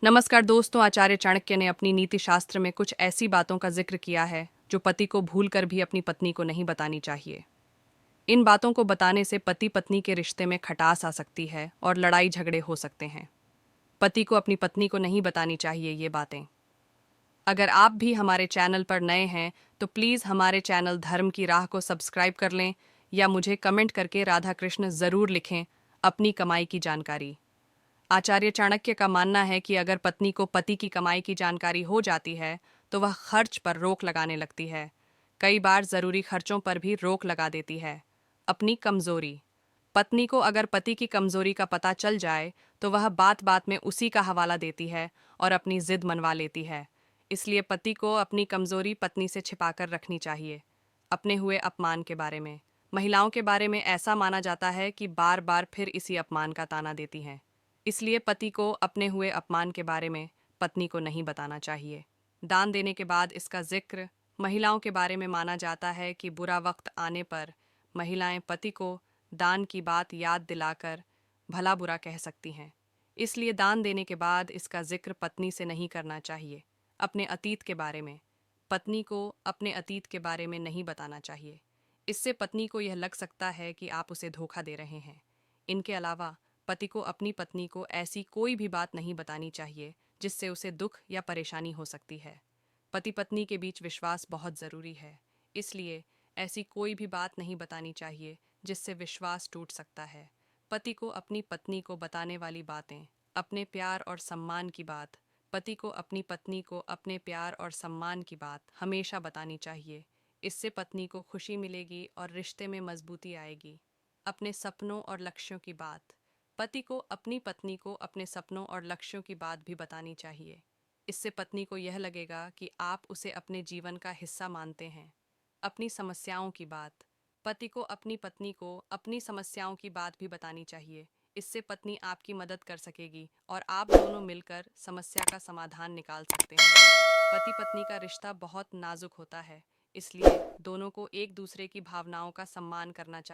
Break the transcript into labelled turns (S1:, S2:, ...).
S1: नमस्कार दोस्तों, आचार्य चाणक्य ने अपनी नीति शास्त्र में कुछ ऐसी बातों का जिक्र किया है जो पति को भूलकर भी अपनी पत्नी को नहीं बतानी चाहिए। इन बातों को बताने से पति पत्नी के रिश्ते में खटास आ सकती है और लड़ाई झगड़े हो सकते हैं। पति को अपनी पत्नी को नहीं बतानी चाहिए ये बातें। अगर आप भी हमारे चैनल पर नए हैं तो प्लीज़ हमारे चैनल धर्म की राह को सब्सक्राइब कर लें या मुझे कमेंट करके राधा कृष्ण ज़रूर लिखें अपनी कमाई की जानकारी। आचार्य चाणक्य का मानना है कि अगर पत्नी को पति की कमाई की जानकारी हो जाती है तो वह खर्च पर रोक लगाने लगती है। कई बार जरूरी खर्चों पर भी रोक लगा देती है। अपनी कमजोरी। पत्नी को अगर पति की कमजोरी का पता चल जाए तो वह बात बात में उसी का हवाला देती है और अपनी जिद मनवा लेती है। इसलिए पति को अपनी कमजोरी पत्नी से छिपाकर रखनी चाहिए। अपने हुए अपमान के बारे में। महिलाओं के बारे में ऐसा माना जाता है कि बार बार फिर इसी अपमान का ताना देती हैं। इसलिए पति को अपने हुए अपमान के बारे में पत्नी को नहीं बताना चाहिए। दान देने के बाद इसका जिक्र। महिलाओं के बारे में माना जाता है कि बुरा वक्त आने पर महिलाएं पति को दान की बात याद दिलाकर भला बुरा कह सकती हैं। इसलिए दान देने के बाद इसका जिक्र पत्नी से नहीं करना चाहिए। अपने अतीत के बारे में। पत्नी को अपने अतीत के बारे में नहीं बताना चाहिए। इससे पत्नी को यह लग सकता है कि आप उसे धोखा दे रहे हैं। इनके अलावा पति को अपनी पत्नी को ऐसी कोई भी बात नहीं बतानी चाहिए जिससे उसे दुख या परेशानी हो सकती है। पति पत्नी के बीच विश्वास बहुत ज़रूरी है, इसलिए ऐसी कोई भी बात नहीं बतानी चाहिए जिससे विश्वास टूट सकता है। पति को अपनी पत्नी को बताने वाली बातें। अपने प्यार और सम्मान की बात। पति को अपनी पत्नी को अपने प्यार और सम्मान की बात हमेशा बतानी चाहिए। इससे पत्नी को खुशी मिलेगी और रिश्ते में मजबूती आएगी। अपने सपनों और लक्ष्यों की बात। पति को अपनी पत्नी को अपने सपनों और लक्ष्यों की बात भी बतानी चाहिए। इससे पत्नी को यह लगेगा कि आप उसे अपने जीवन का हिस्सा मानते हैं। अपनी समस्याओं की बात। पति को अपनी पत्नी को अपनी समस्याओं की बात भी बतानी चाहिए। इससे पत्नी आपकी मदद कर सकेगी और आप दोनों मिलकर समस्या का समाधान निकाल सकते हैं। पति पत्नी का रिश्ता बहुत नाजुक होता है, इसलिए दोनों को एक दूसरे की भावनाओं का सम्मान करना चाहिए।